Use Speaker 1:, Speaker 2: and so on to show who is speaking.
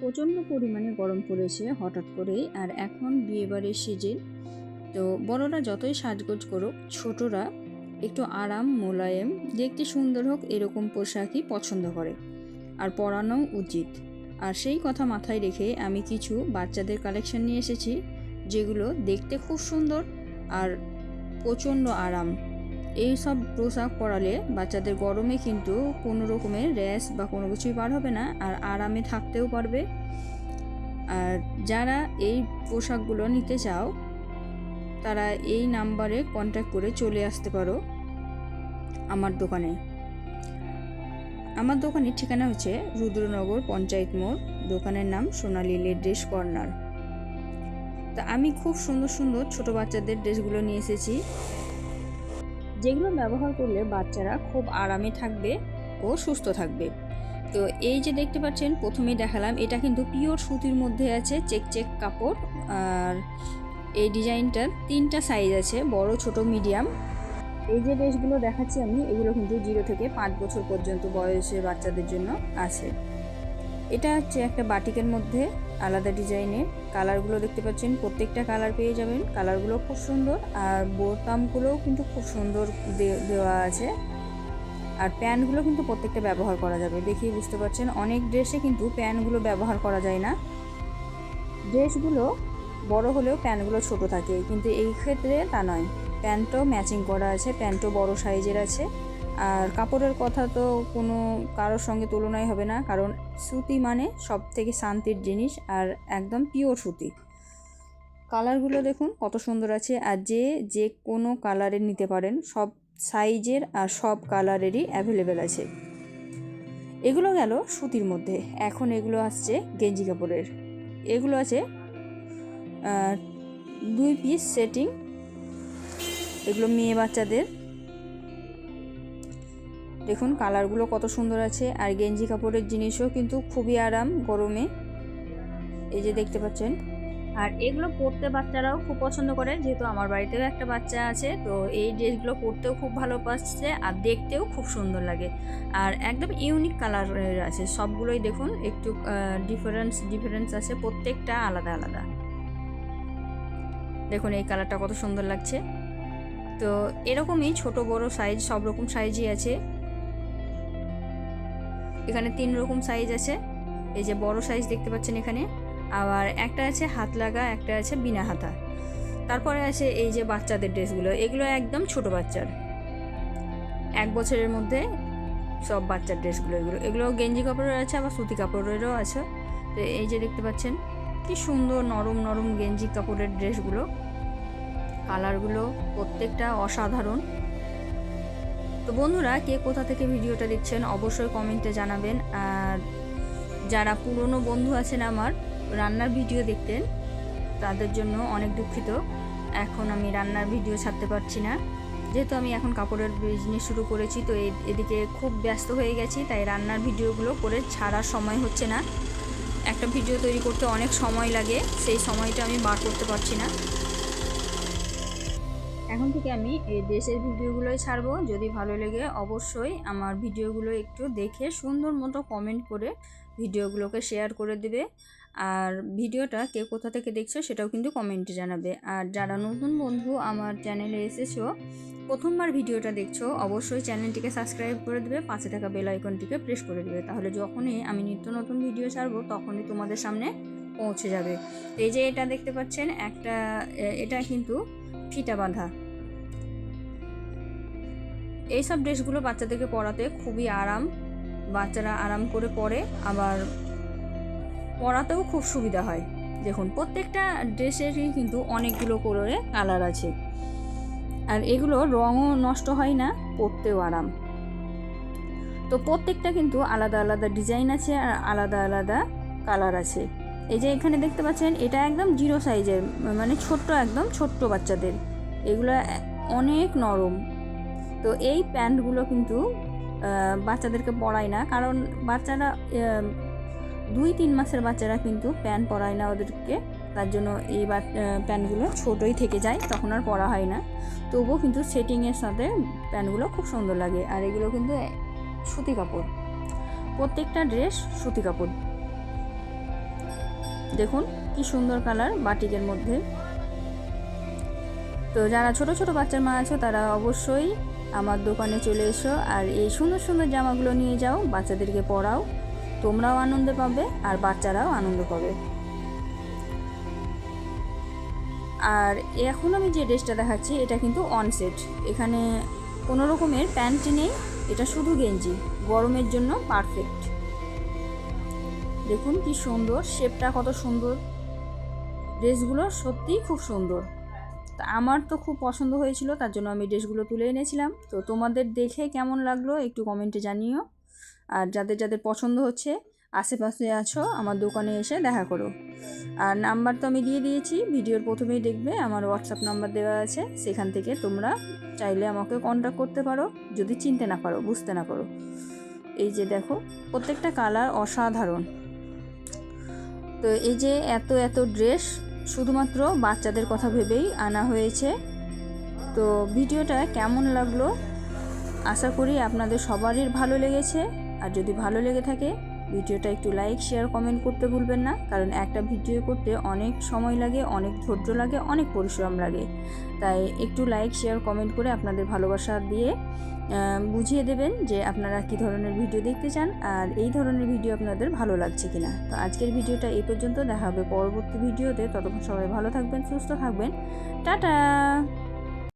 Speaker 1: প্রচণ্ড পরিমাণে গরম পড়েছে হঠাৎ করেই, আর এখন বিয়েবাড়ির সিজন। তো বড়রা যতই সাজগোজ করুক, ছোটরা একটু আরাম, মোলায়েম, দেখতে সুন্দর হোক এরকম পোশাকই পছন্দ করে, আর পরানো উচিত। আর সেই কথা মাথায় রেখে আমি কিছু বাচ্চাদের কালেকশন নিয়ে এসেছি, যেগুলো দেখতে খুব সুন্দর আর প্রচণ্ড আরাম। এই সব পোশাক পরালে বাচ্চাদের গরমে কিন্তু কোনো রকমের র্যাশ বা কোনো কিছুই বার হবে না, আর আরামে থাকতেও পারবে। আর যারা এই পোশাকগুলো নিতে চাও, তারা এই নাম্বারে কন্ট্যাক্ট করে চলে আসতে পারো আমার দোকানে। আমার দোকানের ঠিকানা হচ্ছে রুদ্রনগর পঞ্চায়েত মোড়। দোকানের নাম সোনালী ড্রেস কর্নার। তা আমি খুব সুন্দর সুন্দর ছোট বাচ্চাদের ড্রেসগুলো নিয়ে এসেছি, যেগুলো ব্যবহার করলে বাচ্চারা খুব আরামে থাকবে ও সুস্থ থাকবে। তো এই যে দেখতে পাচ্ছেন, প্রথমেই দেখালাম, এটা কিন্তু পিওর সুতির মধ্যে আছে, চেক চেক কাপড়। আর এই ডিজাইনটার 3টা সাইজ আছে, বড়, ছোট, মিডিয়াম। এই যে ড্রেসগুলো দেখাচ্ছি আমি, এগুলো কিন্তু 0 থেকে 5 বছর পর্যন্ত বয়সের বাচ্চাদের জন্য আছে। এটা হচ্ছে একটা বাটিকের মধ্যে আলাদা ডিজাইনের। কালারগুলো দেখতে পাচ্ছেন, প্রত্যেকটা কালার পেয়ে যাবেন। কালারগুলো খুব সুন্দর, আর বোতামগুলোও কিন্তু খুব সুন্দর দেওয়া আছে। আর প্যান্টগুলো কিন্তু প্রত্যেকটা ব্যবহার করা যাবে, দেখেই বুঝতে পারছেন। অনেক ড্রেসে কিন্তু প্যান্টগুলো ব্যবহার করা যায় না, ড্রেসগুলো বড় হলেও প্যান্টগুলো ছোট থাকে, কিন্তু এই ক্ষেত্রে তা নয়। প্যান্টও ম্যাচিং করা আছে, প্যান্টও বড় সাইজের আছে। আর কাপড়ের কথা তো কোনো কারোর সঙ্গে তুলনাই হবে না, কারণ সুতি মানে সব থেকে শান্তির জিনিস, আর একদম পিওর সুতি। কালারগুলো দেখুন কত সুন্দর আছে, আর যে কোনো কালারের নিতে পারেন, সব সাইজের আর সব কালারেরই অ্যাভেলেবেল আছে। এগুলো গেল সুতির মধ্যে। এখন এগুলো আসছে গেঞ্জি কাপড়ের। এগুলো আছে 2 পিস সেটিং, এগুলো মেয়ে বাচ্চাদের। দেখুন কালারগুলো কত সুন্দর আছে, আর গেঞ্জি কাপড়ের জিনিসও কিন্তু খুবই আরাম গরমে, এই যে দেখতে পাচ্ছেন। আর এগুলো পরতে বাচ্চারাও খুব পছন্দ করে, যেহেতু আমার বাড়িতেও একটা বাচ্চা আছে, তো এই ড্রেসগুলো পরতেও খুব ভালো পাচ্ছে, আর দেখতেও খুব সুন্দর লাগে। আর একদম ইউনিক কালারের আছে সবগুলোই, দেখুন একটু ডিফারেন্স আছে, প্রত্যেকটা আলাদা আলাদা। দেখুন এই কালারটা কত সুন্দর লাগছে। তো এরকমই ছোট বড় সাইজ, সব রকম সাইজই আছে। এখানে 3 রকম সাইজ আছে। এই যে বড় সাইজ দেখতে পাচ্ছেন এখানে, আবার একটা আছে হাত লাগা, একটা আছে বিনা হাতা। তারপরে আছে এই যে বাচ্চাদের ড্রেসগুলো, এগুলো একদম ছোট বাচ্চার, 1 বছরের মধ্যে সব বাচ্চার ড্রেসগুলো। এগুলো গেঞ্জি কাপড়ের আছে, আবার সুতি কাপড়েরও আছে। তো এই যে দেখতে পাচ্ছেন কি সুন্দর নরম নরম গেঞ্জি কাপড়ের ড্রেসগুলো, কালারগুলো প্রত্যেকটা অসাধারণ। তো বন্ধুরা, কে কোথা থেকে ভিডিওটা দেখছেন অবশ্যই কমেন্টে জানাবেন। আর যারা পুরনো বন্ধু আছেন আমার, রান্নার ভিডিও দেখতেন, তাদের জন্য অনেক দুঃখিত, এখন আমি রান্নার ভিডিও ছাড়তে পারছি না, যেহেতু আমি এখন কাপড়ের বিজনেস শুরু করেছি। তো এদিকে খুব ব্যস্ত হয়ে গেছি, তাই রান্নার ভিডিওগুলো করে ছাড়ার সময় হচ্ছে না। একটা ভিডিও তৈরি করতে অনেক সময় লাগে, সেই সময়টা আমি বার করতে পারছি না। এখন থেকে আমি এই ড্রেসের ভিডিওগুলোই ছাড়বো। যদি ভালো লেগে অবশ্যই আমার ভিডিওগুলো একটু দেখে সুন্দর মতো কমেন্ট করে ভিডিওগুলোকে শেয়ার করে দেবে। আর ভিডিওটা কে কোথা থেকে দেখছো সেটাও কিন্তু কমেন্টে জানাবে। আর যারা নতুন বন্ধু আমার চ্যানেলে এসেছো, প্রথমবার ভিডিওটা দেখছো, অবশ্যই চ্যানেলটিকে সাবস্ক্রাইব করে দেবে, পাশে থাকা বেল আইকনটিকে প্রেস করে দেবে, তাহলে যখনই আমি নিত্য নতুন ভিডিও ছাড়বো তখনই তোমাদের সামনে পৌঁছে যাবে। এই যে এটা দেখতে পাচ্ছেন, এটা কিন্তু ফিতা বাঁধা। এইসব ড্রেসগুলো বাচ্চাদেরকে পরাতে খুবই আরাম, বাচ্চারা আরাম করে পরে, আবার পরাতেও খুব সুবিধা হয়। দেখুন প্রত্যেকটা ড্রেসেরই কিন্তু অনেকগুলো করে কালার আছে, আর এগুলো রঙও নষ্ট হয় না, পরতেও আরাম। তো প্রত্যেকটা কিন্তু আলাদা আলাদা ডিজাইন আছে, আর আলাদা আলাদা কালার আছে। এই যে এখানে দেখতে পাচ্ছেন, এটা একদম 0 সাইজের, মানে ছোট্ট, একদম ছোট্ট বাচ্চাদের। এগুলো অনেক নরম। তো এই প্যান্টগুলো কিন্তু বাচ্চাদেরকে পরায় না, কারণ বাচ্চারা 2-3 মাসের বাচ্চারা কিন্তু প্যান্ট পরায় না ওদেরকে, তার জন্য এই প্যান্টগুলো ছোটোই থেকে যায়, তখন আর পরা হয় না। তবুও কিন্তু সেটিংয়ের সাথে প্যান্টগুলো খুব সুন্দর লাগে। আর এগুলো কিন্তু সুতি কাপড়, প্রত্যেকটা ড্রেস সুতি কাপড়। দেখুন কি সুন্দর কালার বাটিকের মধ্যে। তো যারা ছোট ছোট বাচ্চার মা আছো তারা অবশ্যই আমার দোকানে চলে এসো আর এই সুন্দর সুন্দর জামাগুলো নিয়ে যাও, বাচ্চাদেরকে পরাও, তোমরাও আনন্দ পাবে আর বাচ্চারাও আনন্দ পাবে। আর এখন আমি যে ড্রেসটা দেখাচ্ছি এটা কিন্তু অন সেট, এখানে কোনো রকমের প্যান্ট নেই, এটা শুধু গেঞ্জি, গরমের জন্য পারফেক্ট। দেখুন কি সুন্দর, শেপটা কত সুন্দর, ড্রেসগুলো সত্যিই খুব সুন্দর। তা আমার তো খুব পছন্দ হয়েছিল, তার জন্য আমি ড্রেসগুলো তুলে এনেছিলাম। তো তোমাদের দেখে কেমন লাগলো একটু কমেন্টে জানিও। আর যাদের যাদের পছন্দ হচ্ছে আশেপাশে আছো আমার দোকানে এসে দেখা করো। আর নাম্বার তো আমি দিয়ে দিয়েছি, ভিডিওর প্রথমেই দেখবে আমার হোয়াটসঅ্যাপ নাম্বার দেওয়া আছে, সেখান থেকে তোমরা চাইলে আমাকে কন্ট্যাক্ট করতে পারো যদি চিনতে না পারো, বুঝতে না পারো। এই যে দেখো প্রত্যেকটা কালার অসাধারণ। তো এই যে এত এত ড্রেস শুধুমাত্র বাচ্চাদের কথা ভেবেই আনা হয়েছে। তো ভিডিওটা কেমন লাগলো, আশা করি আপনাদের সবারই ভালো লেগেছে। আর যদি ভালো লেগে থাকে ভিডিওটা একটু লাইক শেয়ার কমেন্ট করতে ভুলবেন না, কারণ একটা ভিডিও করতে অনেক সময় লাগে, অনেক ধৈর্য লাগে, অনেক পরিশ্রম লাগে। তাই একটু লাইক শেয়ার কমেন্ট করে আপনাদের ভালোবাসা দিয়ে বুঝিয়ে দেবেন যে আপনারা কী ধরনের ভিডিও দেখতে চান আর এই ধরনের ভিডিও আপনাদের ভালো লাগছে কিনা। তো আজকের ভিডিওটা এই পর্যন্ত, দেখা হবে পরবর্তী ভিডিওতে। ততক্ষণ সবাই ভালো থাকবেন, সুস্থ থাকবেন, টাটা।